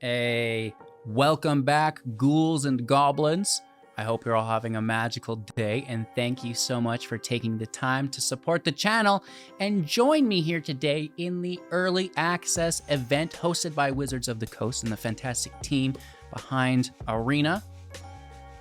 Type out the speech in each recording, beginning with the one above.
Welcome back, ghouls and goblins. I hope you're all having a magical day, and thank you so much for taking the time to support the channel and join me here today in the early access event hosted by Wizards of the Coast and the fantastic team behind Arena.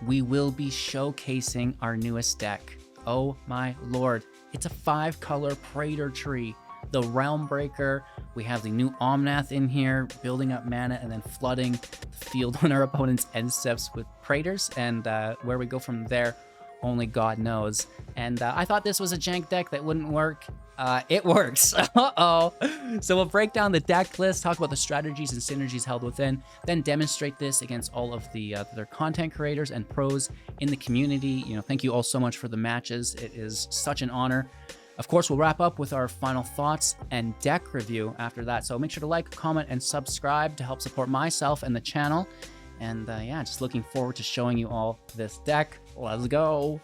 We will be showcasing our newest deck. Oh my lord, it's a 5-color Praetor tree. The Realmbreaker, we have the new Omnath in here, building up mana and then flooding the field on our opponent's end steps with Praetors, and where we go from there, only God knows. And I thought this was a jank deck that wouldn't work. It works. Uh-oh. So we'll break down the deck list, talk about the strategies and synergies held within, then demonstrate this against all of the their content creators and pros in the community. You know, thank you all so much for the matches. It is such an honor. Of course, we'll wrap up with our final thoughts and deck review after that. So make sure to like, comment, and subscribe to help support myself and the channel. And yeah, just looking forward to showing you all this deck. Let's go.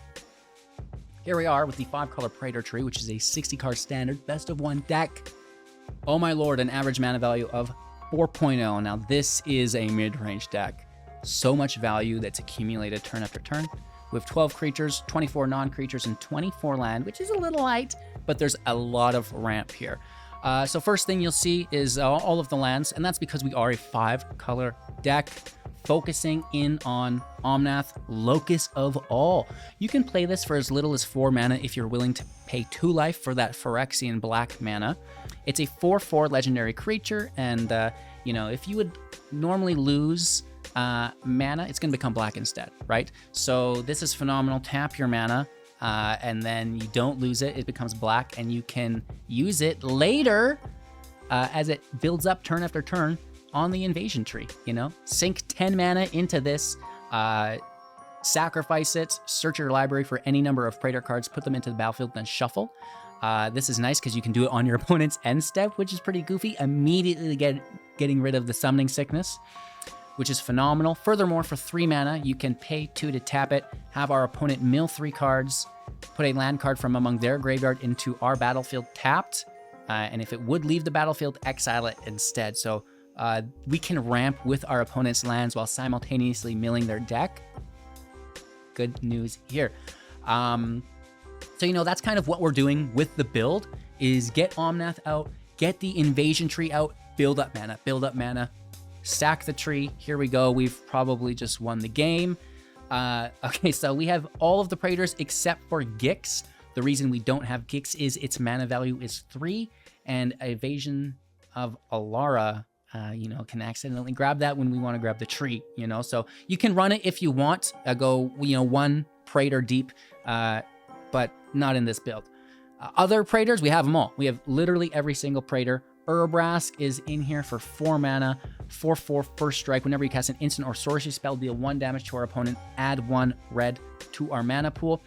Here we are with the 5-color Praetor tree, which is a 60-card standard best of 1 deck. Oh my lord, an average mana value of 4.0. Now this is a mid-range deck. So much value that's accumulated turn after turn. We have 12 creatures, 24 non-creatures, and 24 land, which is a little light, but there's a lot of ramp here. So first thing you'll see is all of the lands, and that's because we are a 5-color deck, focusing in on Omnath, Locus of All. You can play this for as little as 4 mana if you're willing to pay 2 life for that Phyrexian black mana. It's a 4/4 legendary creature, and you know, if you would normally lose mana, it's going to become black instead, right? So this is phenomenal. Tap your mana, and then you don't lose it. It becomes black, and you can use it later as it builds up turn after turn on the invasion tree. You know, sink 10 mana into this, sacrifice it, search your library for any number of Praetor cards, put them into the battlefield, then shuffle. This is nice because you can do it on your opponent's end step, which is pretty goofy. Immediately getting rid of the summoning sickness, which is phenomenal. Furthermore, for 3 mana, you can pay 2 to tap it, have our opponent mill 3 cards, put a land card from among their graveyard into our battlefield tapped, and if it would leave the battlefield, exile it instead. So we can ramp with our opponent's lands while simultaneously milling their deck. Good news here. So, you know, that's kind of what we're doing with the build, is get Omnath out, get the invasion tree out, build up mana, stack the tree. Here we go. We've probably just won the game. Okay, so we have all of the Praetors except for Gix. The reason we don't have Gix is its mana value is 3, and Evasion of Alara, you know, can accidentally grab that when we want to grab the tree, you know. So you can run it if you want, go, you know, 1 Praetor deep, but not in this build. Other Praetors, we have them all. We have literally every single Praetor. Urabrask is in here for 4 mana, 4/4 first strike. Whenever you cast an instant or sorcery spell, deal 1 damage to our opponent, add 1 red to our mana pool.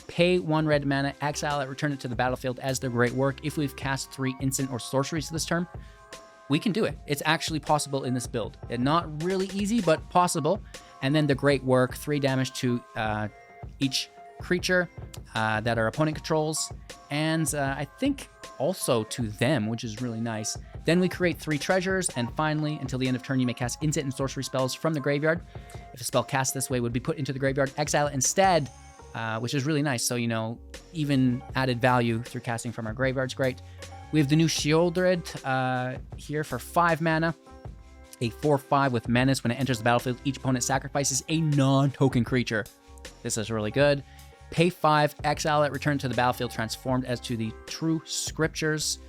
Pay 1 red mana, exile it, return it to the battlefield as their great work. If we've cast 3 instant or sorceries this turn, we can do it. It's actually possible in this build. And not really easy, but possible. And then the great work, 3 damage to each creature that our opponent controls, and I think also to them, which is really nice. Then we create 3 treasures, and finally, until the end of turn, you may cast instant and sorcery spells from the graveyard. If a spell cast this way would be put into the graveyard, exile it instead, which is really nice. So, you know, even added value through casting from our graveyard's great. We have the new Sheoldred here for 5 mana, a 4/5 with menace. When it enters the battlefield, each opponent sacrifices a non-token creature. This is really good. Pay 5, exile it, return to the battlefield transformed as to the True Scriptures,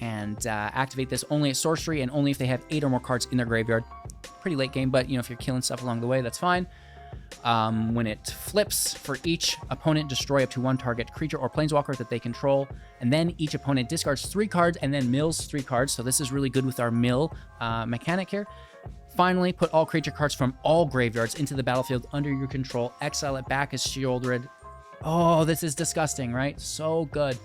and activate this only at sorcery and only if they have 8 or more cards in their graveyard. Pretty late game, but you know, if you're killing stuff along the way, that's fine. When it flips, for each opponent, destroy up to 1 target creature or planeswalker that they control, and then each opponent discards 3 cards and then mills 3 cards. So this is really good with our mill mechanic here. Finally, put all creature cards from all graveyards into the battlefield under your control, exile it back as Sheoldred. Oh, this is disgusting, right? So good.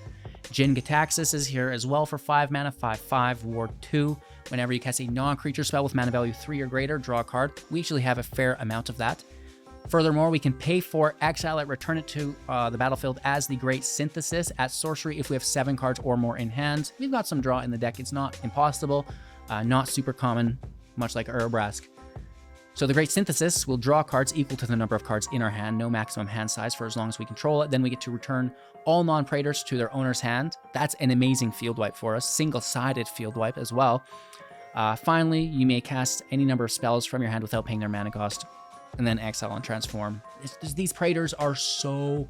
Jin Gitaxis is here as well for 5 mana, 5/5, Ward 2. Whenever you cast a non-creature spell with mana value 3 or greater, draw a card. We actually have a fair amount of that. Furthermore, we can pay for, exile it, return it to the battlefield as the Great Synthesis at sorcery if we have 7 cards or more in hand. We've got some draw in the deck. It's not impossible, not super common, much like Urabrask. So the Great Synthesis will draw cards equal to the number of cards in our hand, no maximum hand size for as long as we control it. Then we get to return all non-Praetors to their owner's hand. That's an amazing field wipe for us, single-sided field wipe as well. Finally, you may cast any number of spells from your hand without paying their mana cost, and then exile and transform. These Praetors are so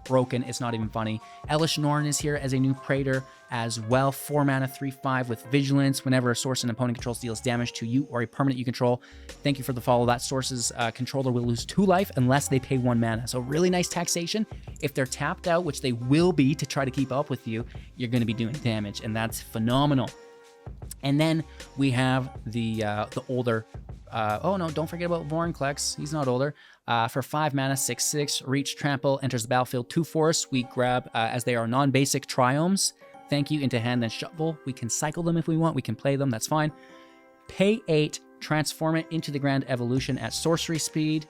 broken, it's not even funny. Elesh Norn is here as a new Praetor as well. 4 mana, 3/5 with Vigilance. Whenever a source an opponent controls deals damage to you or a permanent you control, thank you for the follow. That source's controller will lose 2 life unless they pay 1 mana. So really nice taxation. If they're tapped out, which they will be to try to keep up with you, you're going to be doing damage, and that's phenomenal. And then we have the older, oh no, don't forget about Vorinclex. He's not older. For 5 mana, 6/6, reach, trample, enters the battlefield, 2 forests. We grab, as they are non-basic triomes, thank you, into hand, then shuffle. We can cycle them if we want. We can play them. That's fine. Pay 8, transform it into the Grand Evolution at sorcery speed.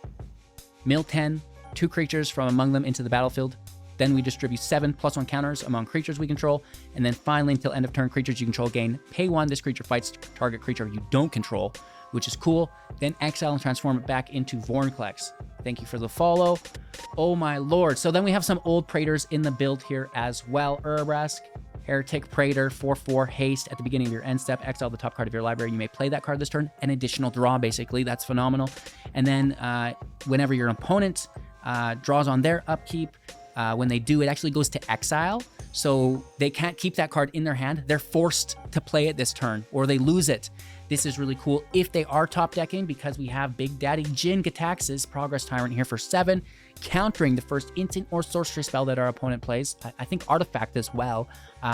Mill 10, 2 creatures from among them into the battlefield. Then we distribute 7 +1 counters among creatures we control. And then finally, until end of turn, creatures you control gain pay 1. This creature fights target creature you don't control, which is cool. Then exile and transform it back into Vorinclex. Thank you for the follow. Oh my lord. So then we have some old Praetors in the build here as well. Urabrask, Heretic Praetor, 4/4 haste at the beginning of your end step. Exile the top card of your library. You may play that card this turn. An additional draw, basically. That's phenomenal. And then whenever your opponent draws on their upkeep, when they do, it actually goes to exile. So they can't keep that card in their hand. They're forced to play it this turn, or they lose it. This is really cool if they are top decking, because we have Big Daddy Jin Gatax's Progress Tyrant here for 7, countering the first instant or sorcery spell that our opponent plays. I think Artifact as well,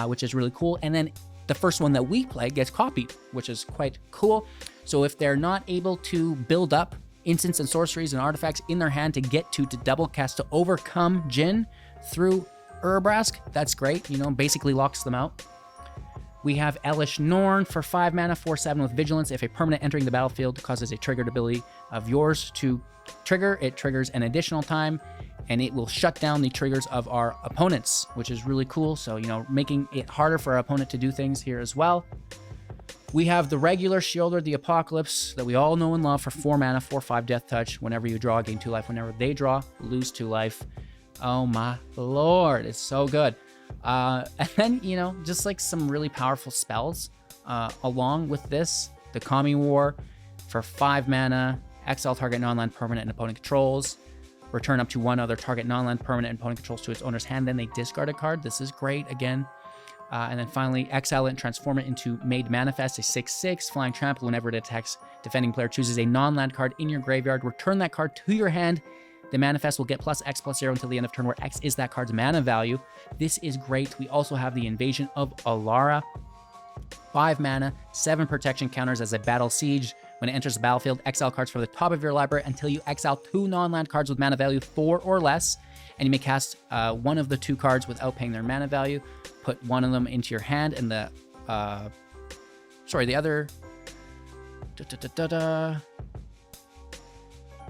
which is really cool. And then the first one that we play gets copied, which is quite cool. So if they're not able to build up instants and sorceries and artifacts in their hand to get to double cast to overcome Jin through Urabrask, that's great. You know, basically locks them out. We have Elesh Norn for 5 mana, 4/7 with Vigilance. If a permanent entering the battlefield causes a triggered ability of yours to trigger, it triggers an additional time, and it will shut down the triggers of our opponents, which is really cool. So, you know, making it harder for our opponent to do things here as well. We have the regular Shielder, the Apocalypse, that we all know and love for 4 mana, 4/5 Death Touch. Whenever you draw, gain 2 life. Whenever they draw, lose 2 life. Oh my lord, it's so good. And then, you know, just like some really powerful spells along with this. The Kami War for 5 mana, exile target non-land permanent and opponent controls. Return up to 1 other target non-land permanent and opponent controls to its owner's hand. Then they discard a card. This is great again. And then finally, exile it and transform it into Made Manifest, a 6/6 flying trample. Whenever it attacks, defending player chooses a non-land card in your graveyard. Return that card to your hand. The manifest will get +X/+0 until the end of turn, where X is that card's mana value. This is great. We also have the Invasion of Alara. 5 mana, 7 protection counters as a battle siege. When it enters the battlefield, exile cards from the top of your library until you exile 2 non-land cards with mana value 4 or less. And you may cast one of the 2 cards without paying their mana value. Put one of them into your hand, and the other.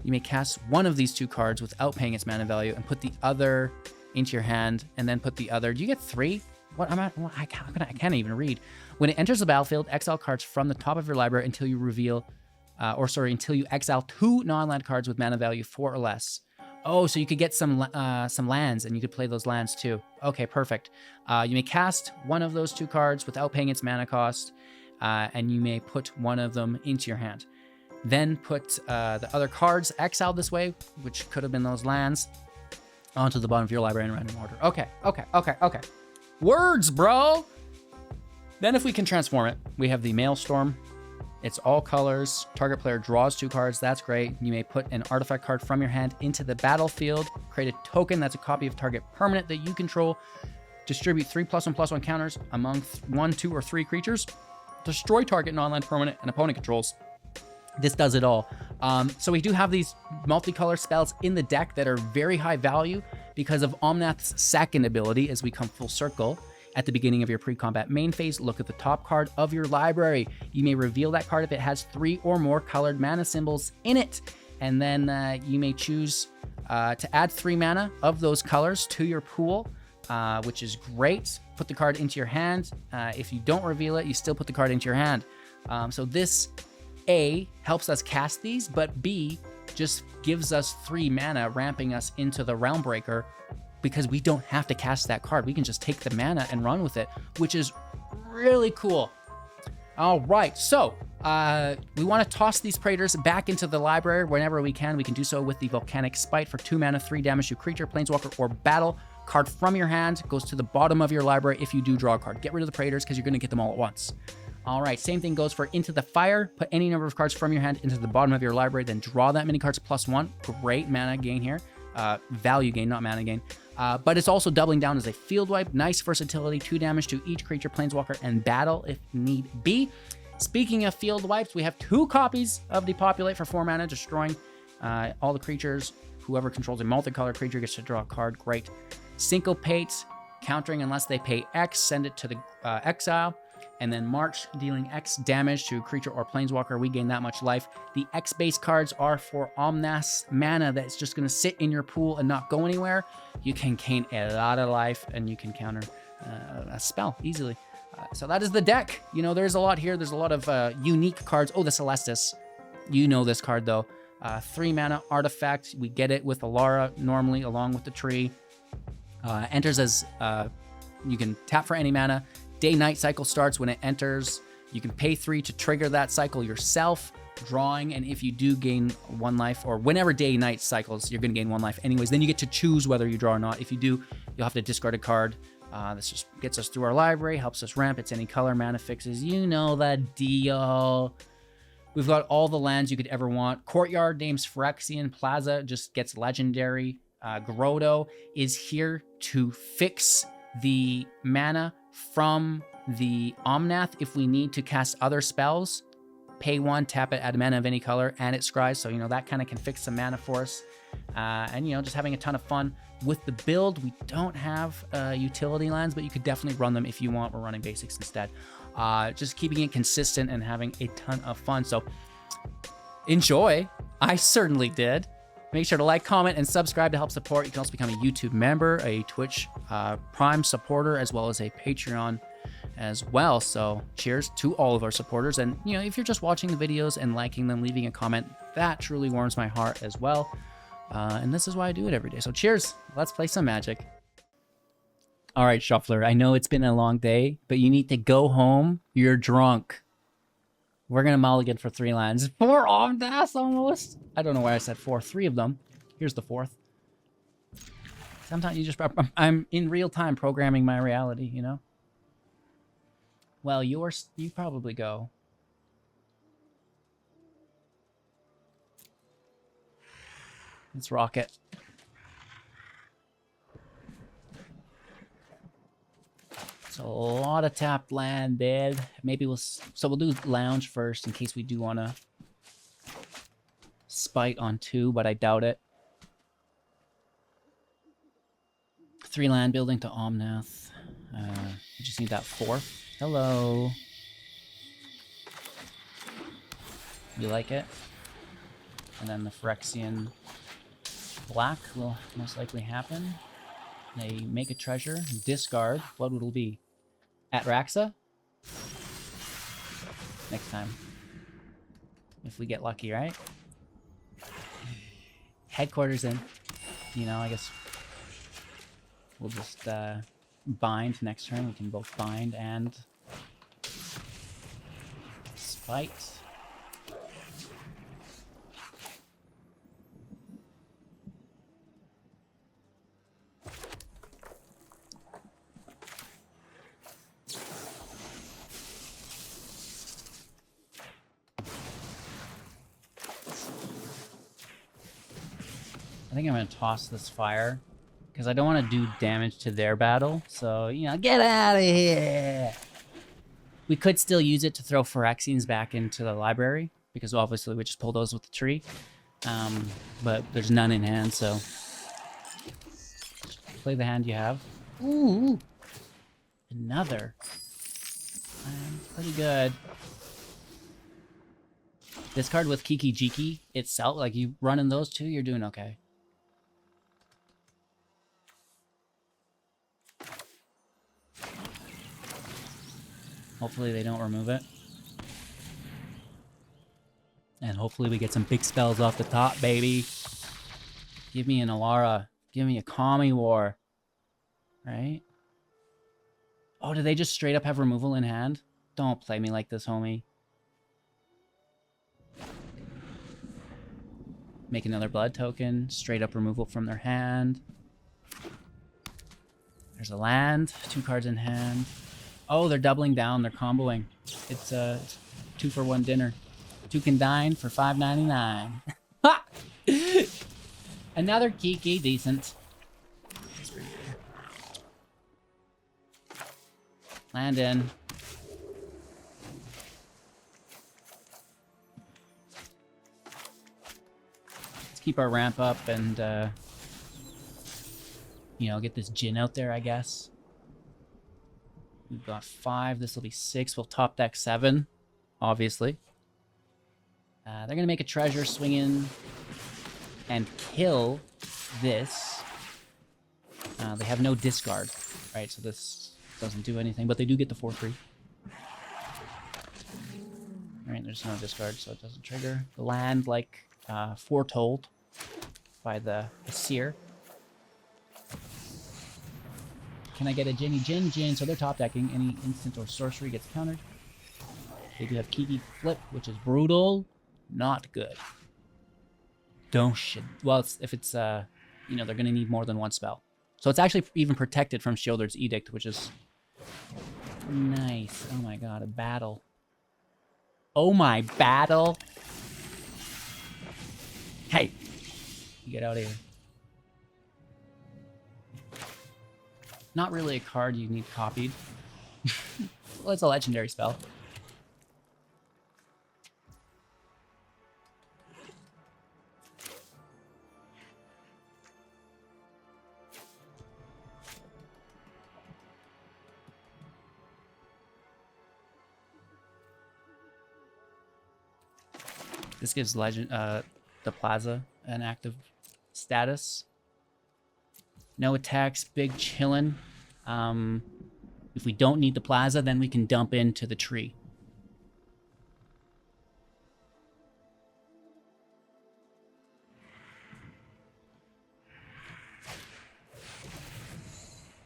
You may cast one of these 2 cards without paying its mana value and put the other into your hand, and then put the other. Do you get 3? What? I can't even read. When it enters the battlefield, exile cards from the top of your library until you until you exile 2 non-land cards with mana value 4 or less. Oh, so you could get some lands, and you could play those lands too. Okay, perfect. You may cast one of those 2 cards without paying its mana cost, and you may put one of them into your hand. Then put the other cards exiled this way, which could have been those lands, onto the bottom of your library in random order. Okay. Words, bro! Then if we can transform it, we have the Maelstrom. It's all colors. Target player draws 2 cards. That's great. You may put an artifact card from your hand into the battlefield. Create a token that's a copy of target permanent that you control. Distribute 3 +1/+1 counters among 1, 2, or 3 creatures. Destroy target non-land permanent and opponent controls. This does it all. So we do have these multicolor spells in the deck that are very high value because of Omnath's second ability as we come full circle. At the beginning of your pre-combat main phase, look at the top card of your library. You may reveal that card if it has 3 or more colored mana symbols in it. And then you may choose to add 3 mana of those colors to your pool, which is great. Put the card into your hand. If you don't reveal it, you still put the card into your hand. So this A, helps us cast these, but B, just gives us 3 mana, ramping us into the Realmbreaker, because we don't have to cast that card. We can just take the mana and run with it, which is really cool. All right, so we want to toss these Praetors back into the library whenever we can. We can do so with the Volcanic Spite for 2 mana, 3 damage to creature, planeswalker, or battle. Card from your hand goes to the bottom of your library if you do draw a card. Get rid of the Praetors because you're going to get them all at once. All right, same thing goes for Into the Fire. Put any number of cards from your hand into the bottom of your library, then draw that many cards +1. Great mana gain here. Value gain, not mana gain. But it's also doubling down as a field wipe. Nice versatility, 2 damage to each creature, planeswalker, and battle if need be. Speaking of field wipes, we have 2 copies of Depopulate for 4 mana, destroying all the creatures. Whoever controls a multicolored creature gets to draw a card. Great. Syncopate, countering unless they pay X, send it to the exile. And then March, dealing X damage to creature or planeswalker. We gain that much life. The X-base cards are for Omnath's mana that's just going to sit in your pool and not go anywhere. You can gain a lot of life, and you can counter a spell easily. So that is the deck. You know, there's a lot here. There's a lot of unique cards. Oh, the Celestis. You know this card, though. 3 mana artifact. We get it with Alara normally, along with the tree. Enters as... you can tap for any mana. Day-night cycle starts when it enters. You can pay 3 to trigger that cycle yourself, drawing, and if you do gain 1 life, or whenever day-night cycles, you're going to gain 1 life anyways. Then you get to choose whether you draw or not. If you do, you'll have to discard a card. This just gets us through our library, helps us ramp. It's any color, mana fixes. You know the deal. We've got all the lands you could ever want. Courtyard names Phyrexian. Plaza just gets legendary. Grotto is here to fix the mana from the Omnath if we need to cast other spells. Pay 1, tap it, add mana of any color, and it scries. So, you know, that kind of can fix some mana for us. And, you know, just having a ton of fun with the build. We don't have utility lands, but you could definitely run them if you want. We're running basics instead. Just keeping it consistent and having a ton of fun. So enjoy. I certainly did. Make sure to like, comment, and subscribe to help support. You can also become a YouTube member, a Twitch Prime supporter, as well as a Patreon as well. So cheers to all of our supporters. And, you know, if you're just watching the videos and liking them, leaving a comment, that truly warms my heart as well. And this is why I do it every day. So cheers. Let's play some Magic. All right, Shuffler, I know it's been a long day, but you need to go home. You're drunk. We're going to mulligan for 3 lands. 4 Omnaths almost. I don't know why I said 4. 3 of them. Here's the 4th. Sometimes you just... I'm in real time programming my reality, you know? Well, you probably go. Let's rock it. So a lot of tapped land, dude. Maybe we'll do Lounge first in case we do want to Spite on 2, but I doubt it. 3 land building to Omnath. We just need that 4th. Hello. You like it? And then the Phyrexian black will most likely happen. They make a treasure, discard. What would it be? Atraxa? Next time. If we get lucky, right? Headquarters in. You know, I guess we'll just bind next turn. We can both bind and Spite. I think I'm going to toss this fire, because I don't want to do damage to their battle. So, you know, get out of here! We could still use it to throw Phyrexians back into the library, because obviously we just pull those with the tree. But there's none in hand, so... Play the hand you have. Ooh! Another. Pretty good. This card with Kiki Jiki itself, like you running those 2, you're doing okay. Hopefully they don't remove it. And hopefully we get some big spells off the top, baby. Give me an Alara. Give me a Kami War. Right? Oh, do they just straight up have removal in hand? Don't play me like this, homie. Make another blood token. Straight up removal from their hand. There's a land. 2 cards in hand. Oh, they're doubling down. They're comboing. It's a 2-for-1 dinner. 2 can dine for $5.99. Ha! Another Kiki. Decent. Land in. Let's keep our ramp up and, you know, get this Jin out there, I guess. We've got 5. This will be 6. We'll top deck 7, obviously. They're going to make a treasure, swing in, and kill this. They have no discard, right? So this doesn't do anything, but they do get the 4/3. Alright, there's no discard, so it doesn't trigger. The land, like foretold by the seer. Can I get a Jinny Jin? So they're top decking. Any instant or sorcery gets countered. They do have Kiki Flip, which is brutal. Not good. Don't shit. Well, if it's, you know, they're going to need more than 1 spell. So it's actually even protected from Sheoldred's Edict, which is nice. Oh my god, a battle. Oh my battle. Hey, you get out of here. Not really a card you need copied. Well, it's a legendary spell. This gives the Plaza an active status. No attacks, big chillin'. If we don't need the Plaza, then we can dump into the tree.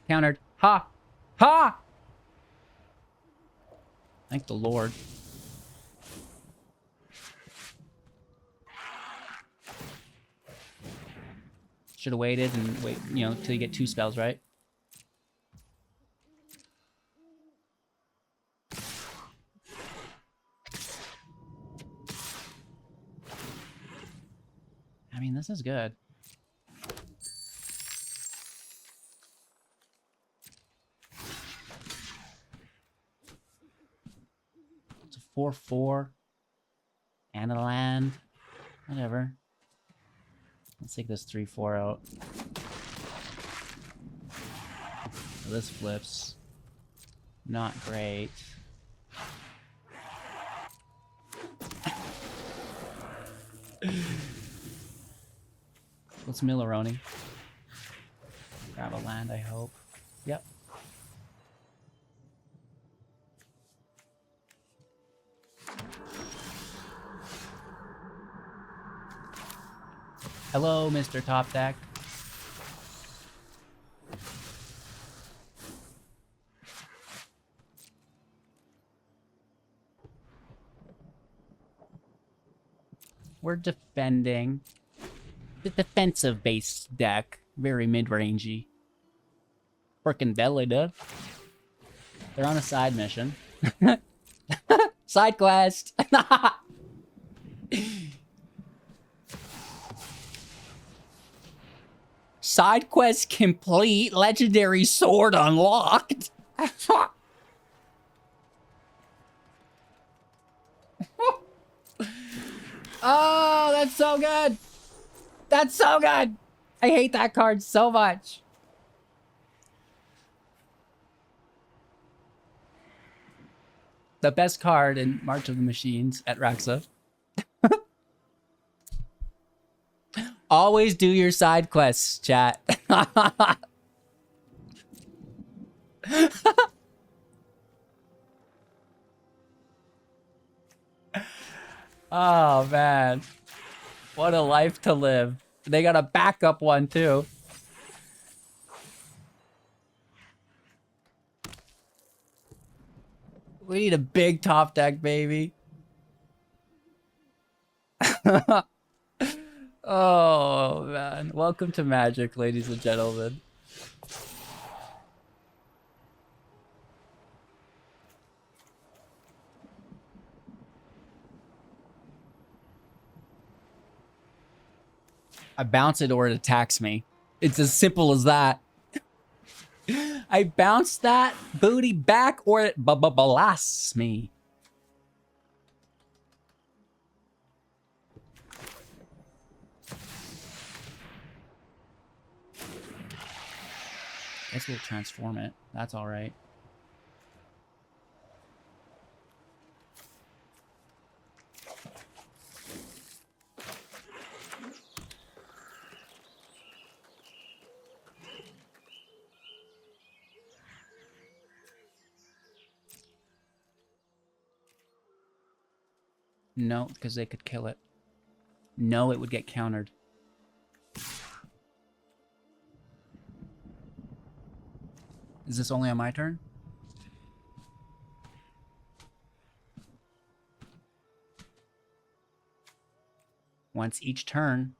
Countered. Ha! Ha! Thank the Lord. Should have waited and wait, you know, till you get 2 spells, right? I mean, this is good. It's a 4/4 and a land. Whatever. Let's take this 3/4 out. So this flips. Not great. Let's Milleroni. Grab a land, I hope. Yep. Hello, Mr. Top Deck. We're defending. The defensive base deck. Very mid-rangey. Frickin' belly, dude. They're on a side mission. Side quest! Side quest complete. Legendary sword unlocked. Oh, that's so good. That's so good. I hate that card so much. The best card in March of the Machines at Raxa. Always do your side quests, chat. Oh, man. What a life to live. They got a backup one, too. We need a big top deck, baby. Oh, man. Welcome to Magic, ladies and gentlemen. I bounce it or it attacks me. It's as simple as that. I bounce that booty back or it blasts me. Guess we'll transform it. That's all right. No, because they could kill it. No, it would get countered. Is this only on my turn? Once each turn.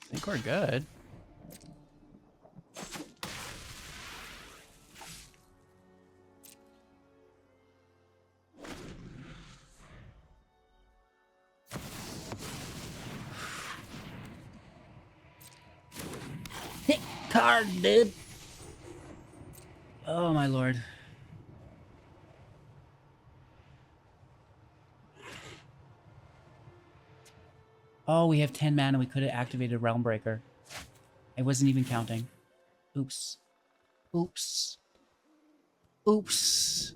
I think we're good. Hit card, dude. Oh, my lord. Oh, we have 10 mana. We could have activated Realmbreaker. I wasn't even counting. Oops. Oops. Oops.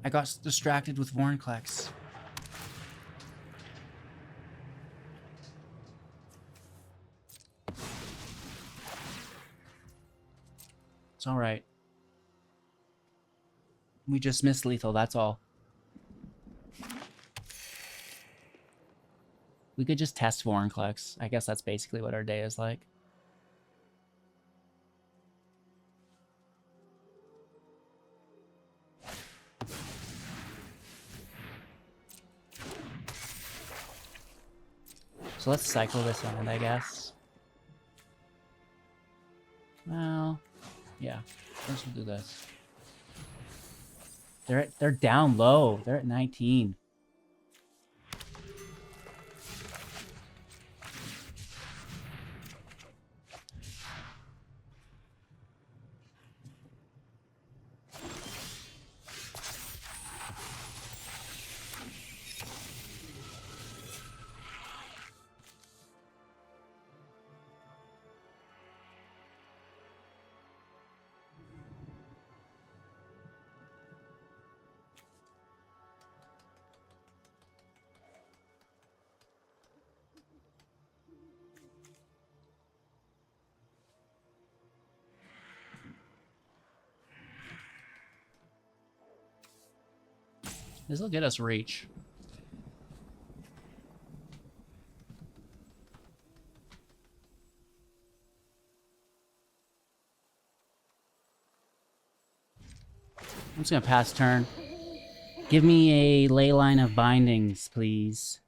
I got distracted with Vorinclex. It's alright. We just missed lethal, that's all. We could just test Vorinclex. I guess that's basically what our day is like. So let's cycle this in, I guess. Well, yeah. First we'll do this. They're down low. They're at 19. This will get us reach. I'm just gonna pass turn. Give me a ley line of bindings, please.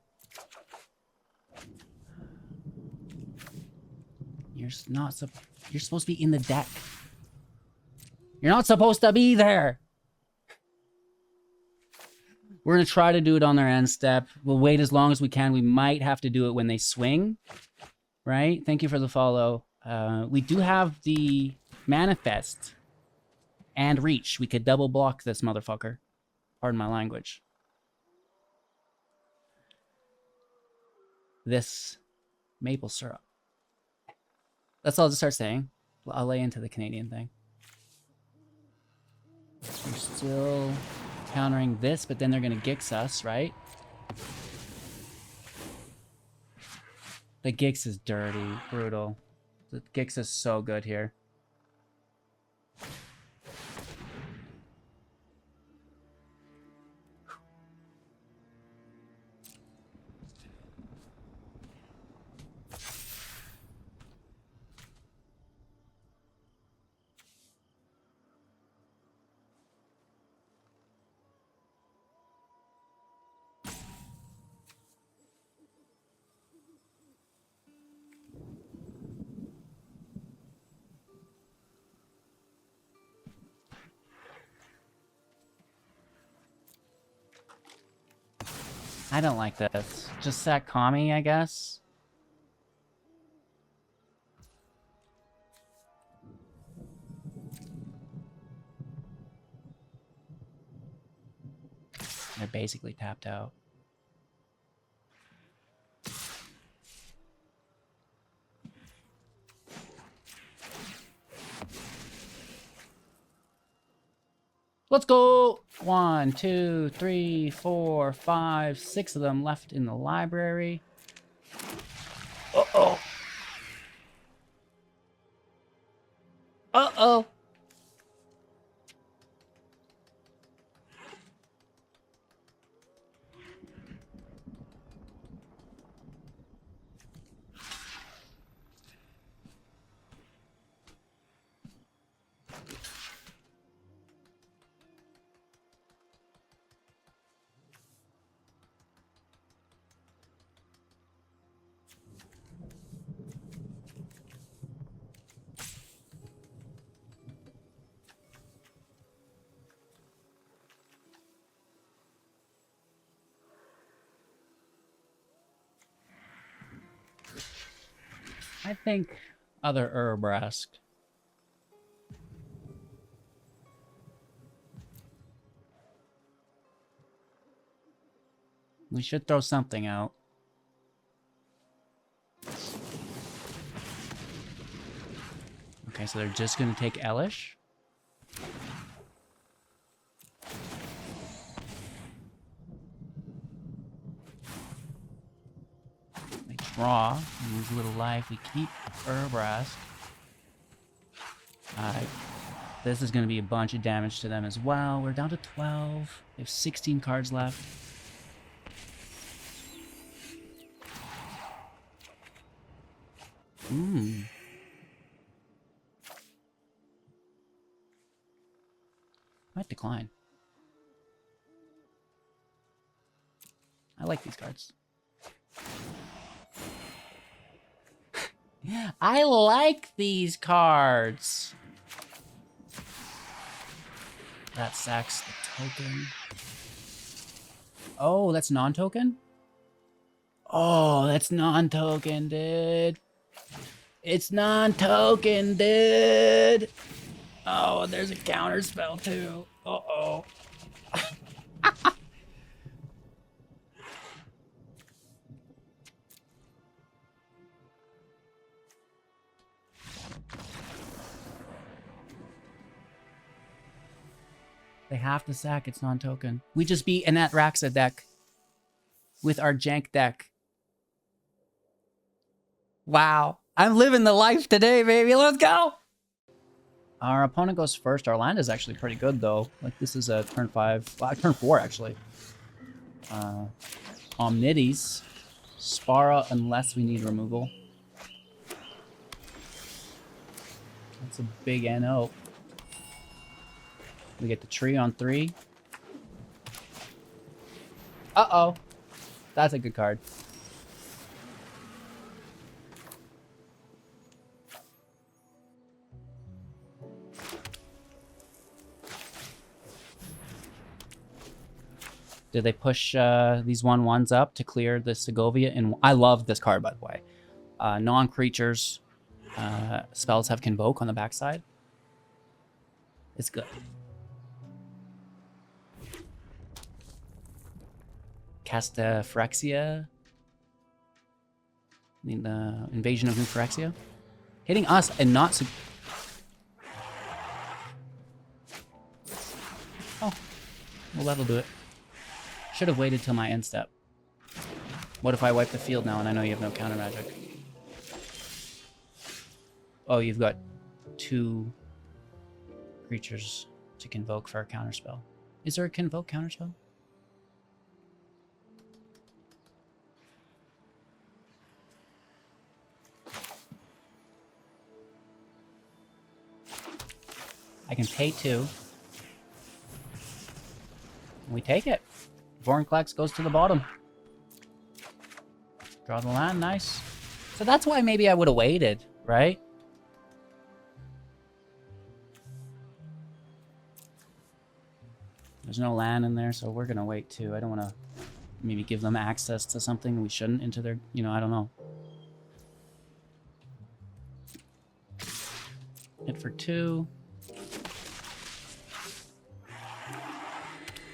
You're supposed to be in the deck. You're not supposed to be there. We're going to try to do it on their end step. We'll wait as long as we can. We might have to do it when they swing, right? Thank you for the follow. We do have the manifest and reach. We could double block this motherfucker. Pardon my language. This maple syrup. That's all I'll just start saying. I'll lay into the Canadian thing. We're still countering this, but then they're going to Gix us, right? The Gix is dirty, brutal. The Gix is so good here. I don't like this. Just sack Kami, I guess. They're basically tapped out. Let's go! 1, 2, 3, 4, 5, 6 of them left in the library. Uh-oh. Uh-oh. I think other Urbrask. We should throw something out. Okay, so they're just gonna take Elesh. They draw, lose a little life. We keep Urbrask. This is gonna be a bunch of damage to them as well. We're down to 12. They have 16 cards left. Might decline. I like these cards. I like these cards. That sacks the token. Oh, that's non-token? Oh, that's non-token, dude. It's non-token, dude. Oh, there's a counter spell too. Uh-oh. They have to sack, it's non-token. We just beat an Atraxa deck with our jank deck. Wow. I'm living the life today, baby. Let's go! Our opponent goes first. Our land is actually pretty good, though. Like, this is a turn 5. Well, turn 4, actually. Omnides. Spara, unless we need removal. That's a big NO. We get the tree on 3. Uh-oh. That's a good card. Did they push these 1/1s up to clear the Segovia? And I love this card, by the way. Non-creatures spells have Convoke on the backside. It's good. Cast Phyrexia. I mean, the Invasion of New Phyrexia. Hitting us and not... Oh. Well, that'll do it. Should have waited till my end step. What if I wipe the field now and I know you have no counter magic? Oh, you've got 2 creatures to convoke for a counterspell. Is there a convoke counterspell? I can pay 2. We take it. Vorinclex goes to the bottom. Draw the land, nice. So that's why maybe I would have waited, right? There's no land in there, so we're gonna wait too. I don't want to maybe give them access to something we shouldn't into their, you know, I don't know. Hit for 2.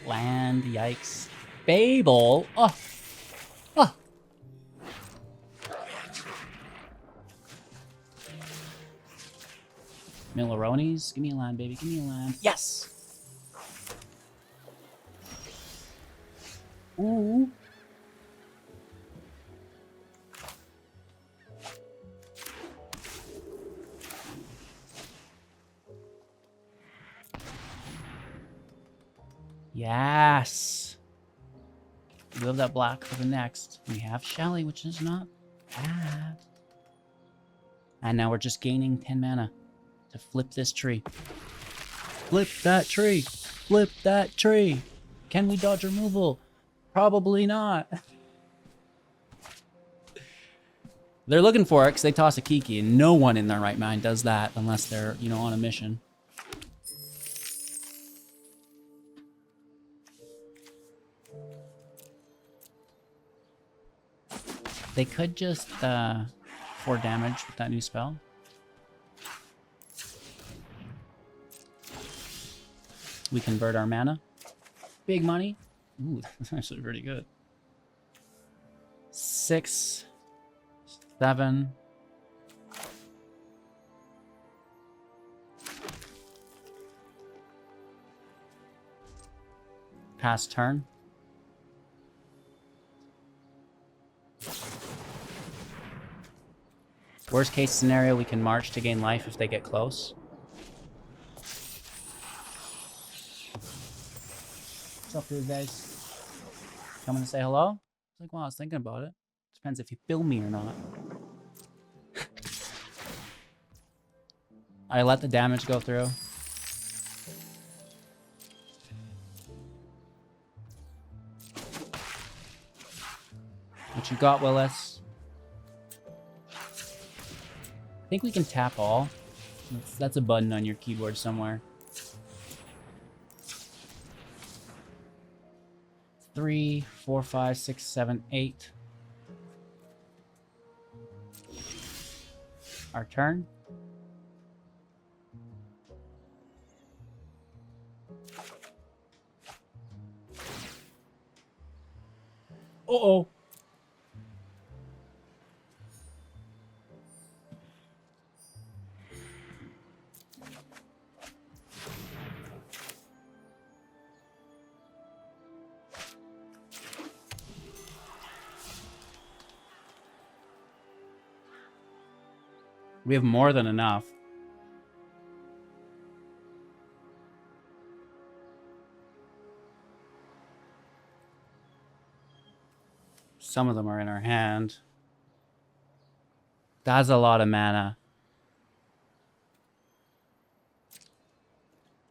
Land, yikes. Babel. Oh. Oh. Millaronis. Give me a land, baby. Give me a land. Yes! Ooh. Yes. We have that black for the next. We have Shelly, which is not bad. And now we're just gaining 10 mana to flip this tree. Flip that tree. Flip that tree. Can we dodge removal? Probably not. They're looking for it because they toss a Kiki, and no one in their right mind does that unless they're, you know, on a mission. They could just 4 damage with that new spell. We convert our mana. Big money. Ooh, that's actually pretty good. 6, 7. Pass turn. Worst case scenario, we can march to gain life if they get close. What's up, dude, guys? Coming to say hello? It's like, well, I was thinking about it. Depends if you film me or not. I let the damage go through. What you got, Willis? I think we can tap all. That's a button on your keyboard somewhere. 3, 4, 5, 6, 7, 8. Our turn. Uh-oh. We have more than enough. Some of them are in our hand. That's a lot of mana.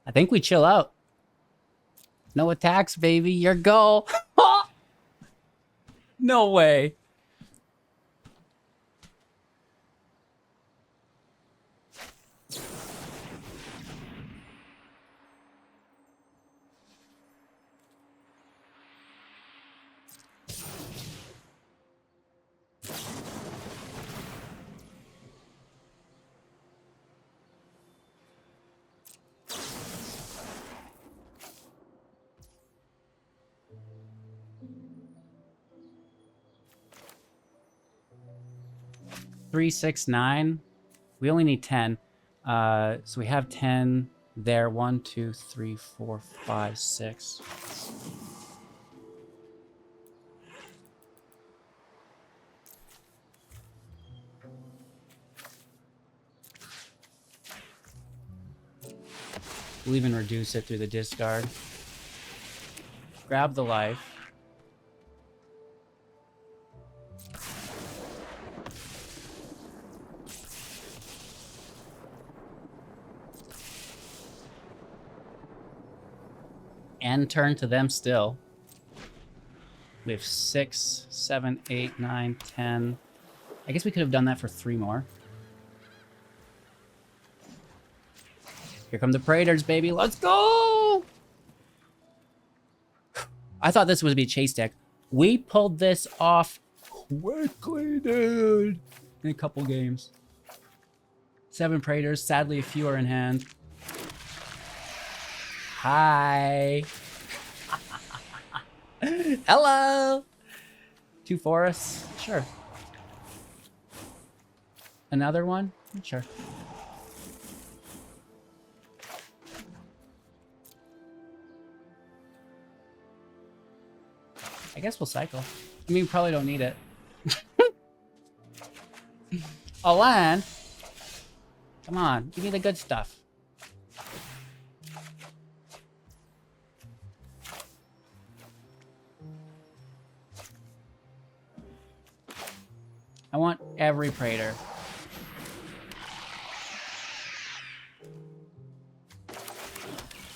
I think we chill out. No attacks, baby. Your goal. No way. Three, 6, 9. We only need 10. So we have 10 there. 1, 2, 3, 4, 5, 6. We'll even reduce it through the discard. Grab the life. And turn to them still. We have 6, 7, 8, 9, 10. I guess we could have done that for 3 more. Here come the Praetors, baby. Let's go! I thought this would be chase deck. We pulled this off quickly, dude. In a couple games. 7 Praetors. Sadly, a few are in hand. Hi. Hello. 2 forests. Sure. Another one? Sure. I guess we'll cycle. I mean, we probably don't need it. A land? Come on, give me the good stuff. I want every Praetor.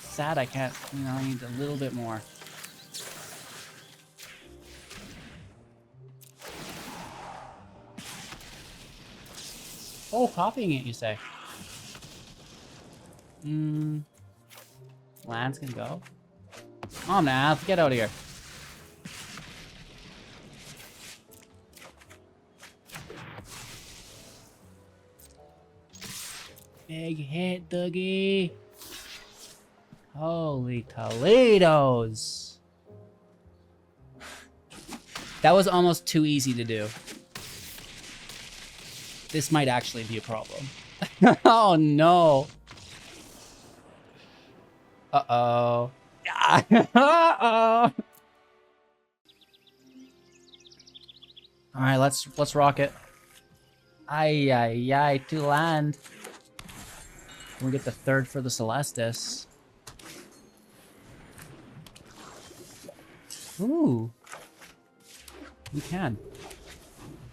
Sad I can't, you know, I need a little bit more. Oh, copying it, you say? Lands can go. Oh, nah, let's get out of here. Big hit, Dougie. Holy Toledos. That was almost too easy to do. This might actually be a problem. Oh no. Uh-oh. Uh-oh. Alright, let's rock it. Ay ay ay, 2 land. We get the 3rd for the Celestis. Ooh. We can.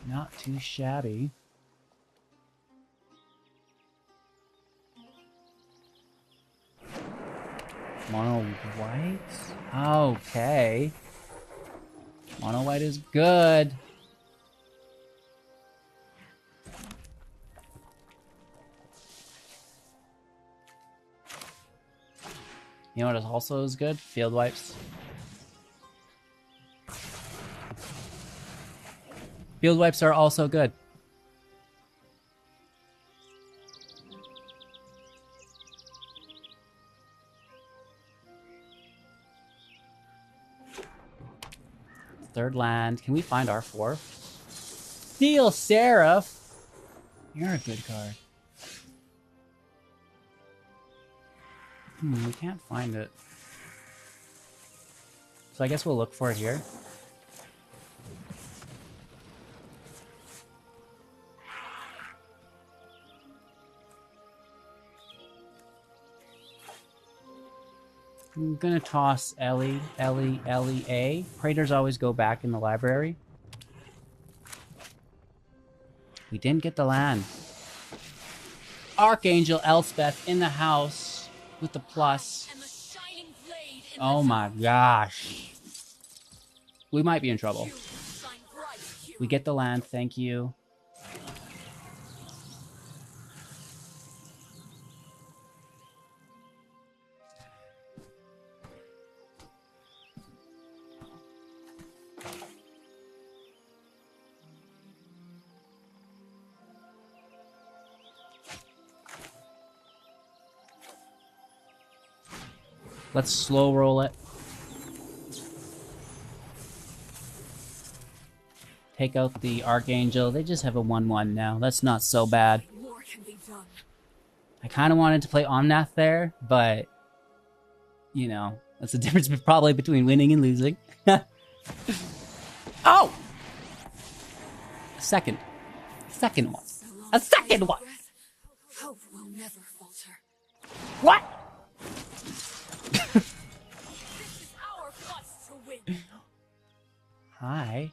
Not too shabby. Mono white? Okay. Mono white is good. You know what also is good? Field wipes. Field wipes are also good. Third land. Can we find our 4th? Steel Seraph! You're a good card. We can't find it. So I guess we'll look for it here. I'm gonna toss Ellie, A. Praetors always go back in the library. We didn't get the land. Archangel Elspeth in the house with the plus. Oh my gosh. We might be in trouble. We get the land, thank you. Let's slow roll it. Take out the Archangel. They just have a 1/1 now. That's not so bad. I kind of wanted to play Omnath there, but, you know, that's the difference probably between winning and losing. Oh! A second. Second one. A second one! Hope will never falter. What? This is our quest to win. Hi.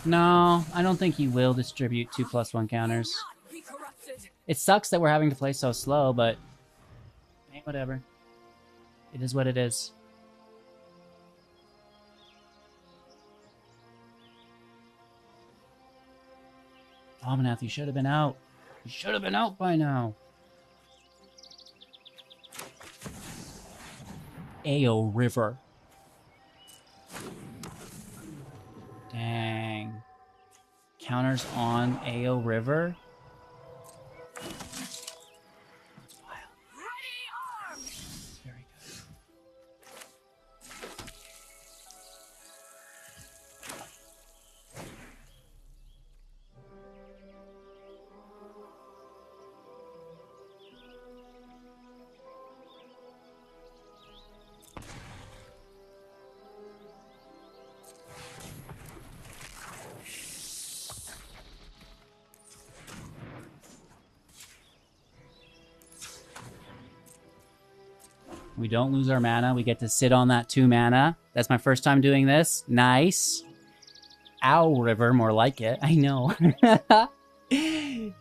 No, I don't think he will distribute 2+1 counters. It sucks that we're having to play so slow, but Whatever. It is what it is. Omnath, you should have been out. You should have been out by now. Ao River. Dang. Counters on Ao River. Very good. We don't lose our mana. We get to sit on that 2 mana. That's my first time doing this. Nice. Ow, River, more like it. I know. Do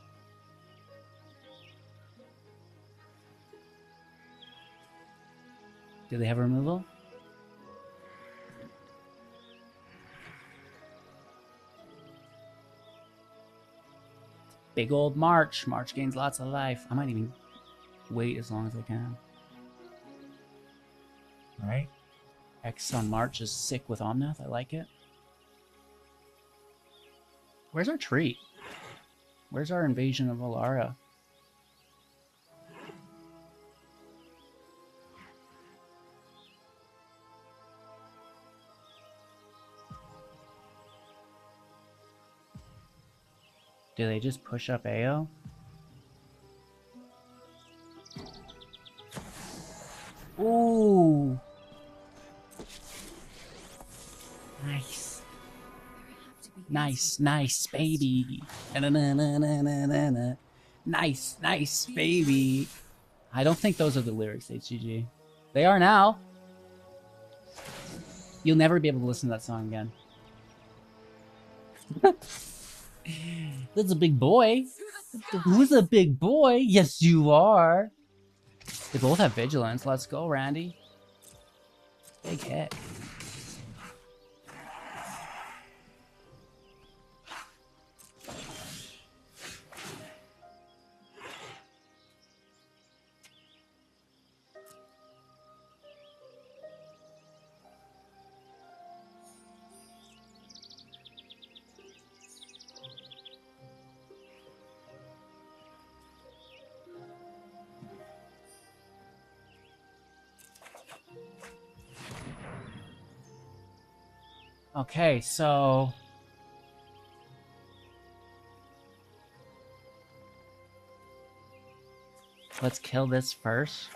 they have removal? Big old March. March gains lots of life. I might even wait as long as I can. Alright. X on March is sick with Omnath. I like it. Where's our treat? Where's our invasion of Alara? Do they just push up AO? Ooh! Nice. Nice, nice, baby. Na-na-na-na-na-na-na. Nice, nice, baby. I don't think those are the lyrics, HGG. They are now. You'll never be able to listen to that song again. That's a big boy. Who's a big boy? Yes, you are. They both have vigilance. Let's go, Randy. Big hit. Okay, so let's kill this first.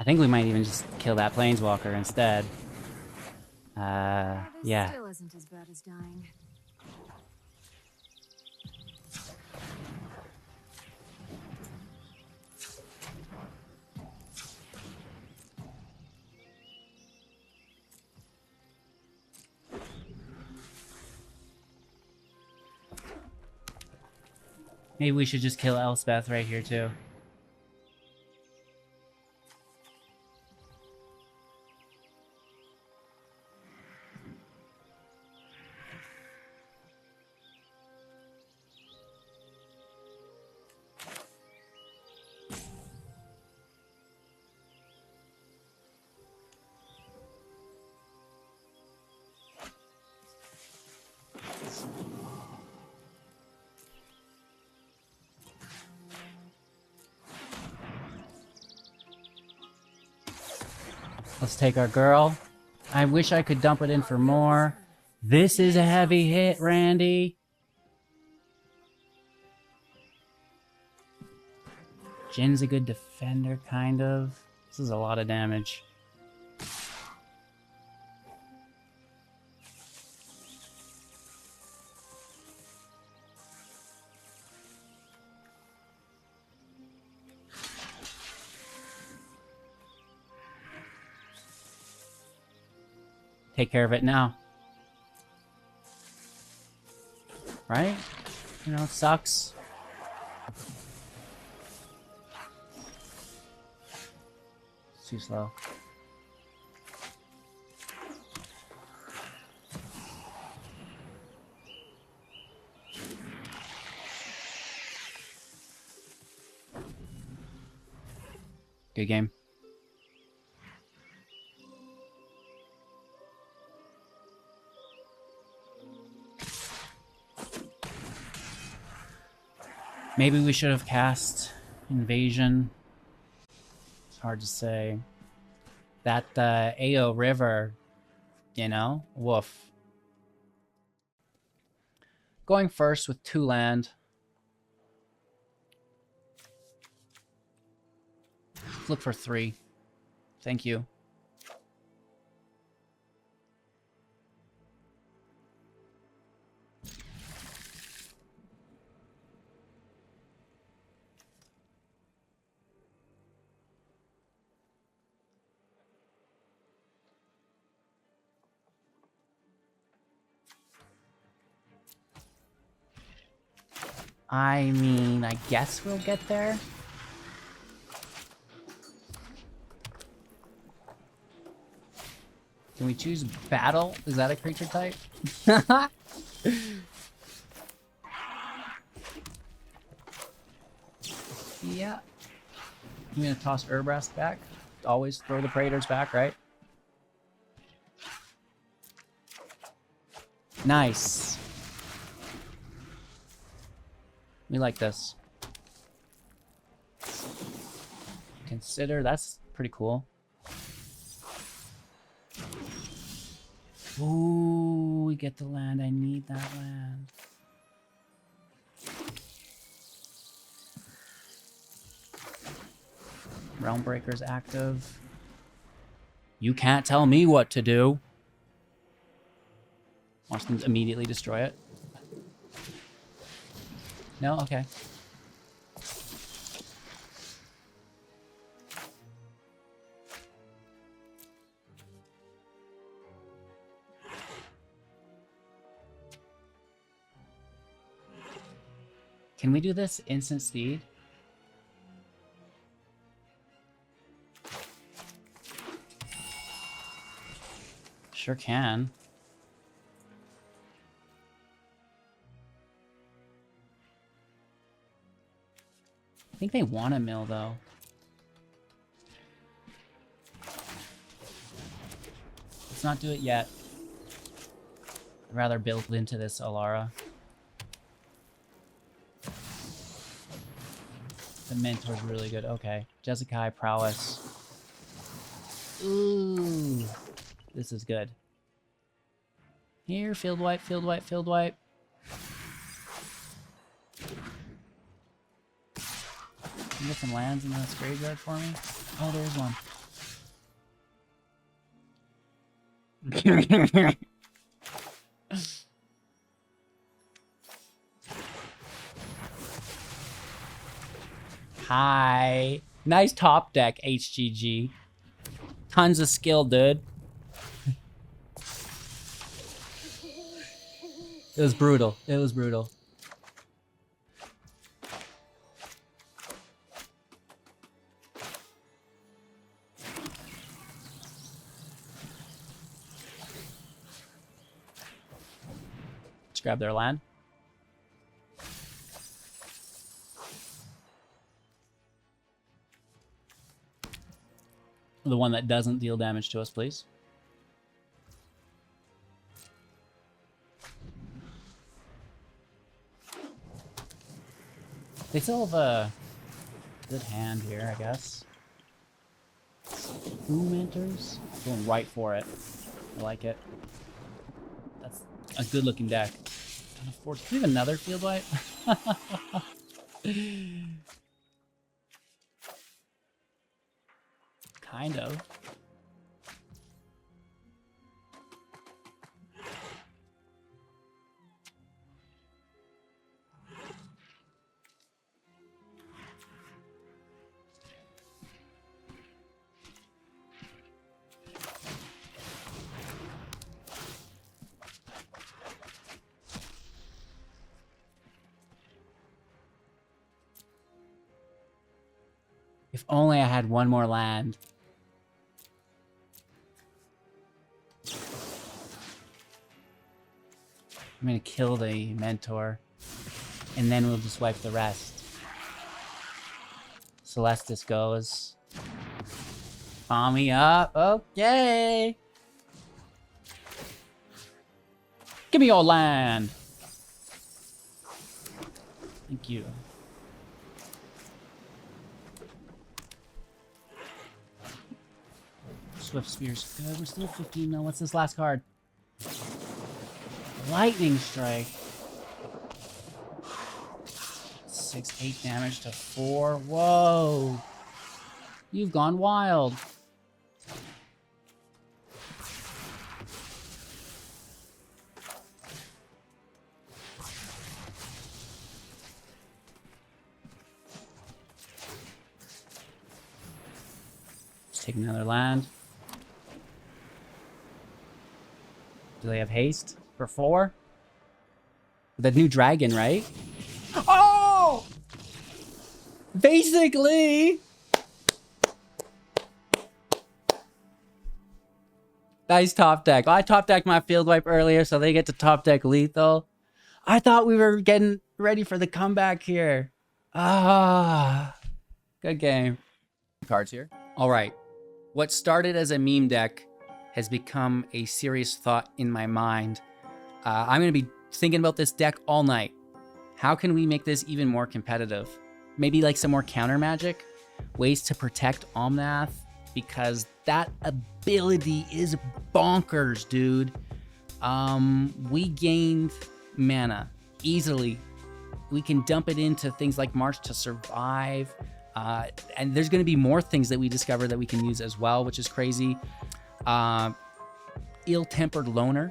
I think we might even just kill that planeswalker instead. Yeah. Still isn't as bad as dying. Maybe we should just kill Elspeth right here too. Let's take our girl. I wish I could dump it in for more. This is a heavy hit, Randy. Jin's a good defender, kind of. This is a lot of damage. take care of it now. Right? You know, it sucks. It's too slow. Good game. Maybe we should have cast Invasion. It's hard to say. That AO River, you know? Woof. Going first with 2 land. Flip for 3. Thank you. I mean, I guess we'll get there. Can we choose battle? Is that a creature type? Yeah. I'm gonna toss Urbrask back. Always throw the Praetors back, right? Nice. We like this. Consider, that's pretty cool. Ooh, we get the land. I need that land. Realmbreaker's active. You can't tell me what to do. Watch them immediately destroy it. No? Okay. Can we do this instant speed? Sure can. I think they want a mill, though. Let's not do it yet. I'd rather build into this Alara. The Mentor's really good. Okay. Jeskai Prowess. Ooh. This is good. Here, field wipe, field wipe, field wipe. Can you get some lands in this graveyard for me? Oh, there's one. Hi. Nice top deck, HGG. Tons of skill, dude. It was brutal. It was brutal. Let's grab their land. The one that doesn't deal damage to us, please. They still have a good hand here, I guess. Boom enters. Going right for it. I like it. That's a good looking deck. Do we have another field wipe? Kind of. If only I had one more land. I'm gonna kill the mentor, and then we'll just wipe the rest. Celestis goes. Palm me up. Okay. Give me your land. Thank you. Swift Spear's good. We're still 15 now. What's this last card? Lightning Strike. 6-8 damage to 4. Whoa. You've gone wild. Let's take another land. Do they have haste for 4? The new dragon, right? Oh! Basically! Nice top deck. I top decked my field wipe earlier, so they get to top deck lethal. I thought we were getting ready for the comeback here. Ah, good game. Cards here. All right. What started as a meme deck has become a serious thought in my mind. I'm going to be thinking about this deck all night. How can we make this even more competitive? Maybe like some more counter magic? Ways to protect Omnath? Because that ability is bonkers, dude. We gained mana easily. We can dump it into things like March to Survive. And there's going to be more things that we discover that we can use as well, which is crazy. Ill-Tempered Loner.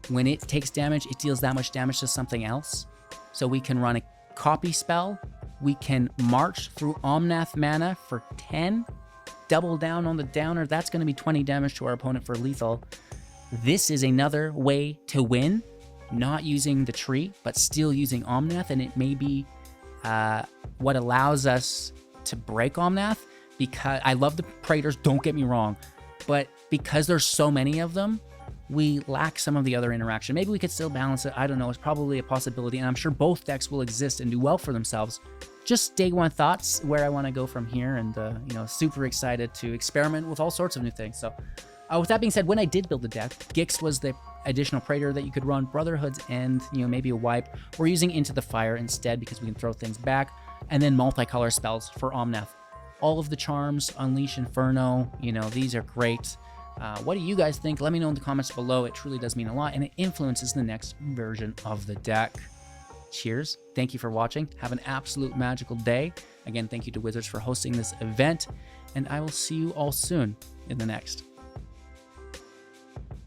When it takes damage, it deals that much damage to something else. So we can run a copy spell. We can march through Omnath mana for 10. Double down on the downer. That's going to be 20 damage to our opponent for lethal. This is another way to win. Not using the tree, but still using Omnath. And it may be what allows us to break Omnath. Because I love the Praetors, don't get me wrong. But because there's so many of them, we lack some of the other interaction. Maybe we could still balance it. I don't know. It's probably a possibility. And I'm sure both decks will exist and do well for themselves. Just day one thoughts where I want to go from here, and you know, super excited to experiment with all sorts of new things. So with that being said, when I did build the deck, Gix was the additional Praetor that you could run, Brotherhoods, and you know, maybe a wipe. We're using Into the Fire instead because we can throw things back, and then multicolor spells for Omnath. All of the charms, Unleash Inferno, you know, these are great. What do you guys think? Let me know in the comments below. It truly does mean a lot, and it influences the next version of the deck. Cheers. Thank you for watching. Have an absolute magical day. Again, thank you to Wizards for hosting this event, and I will see you all soon in the next.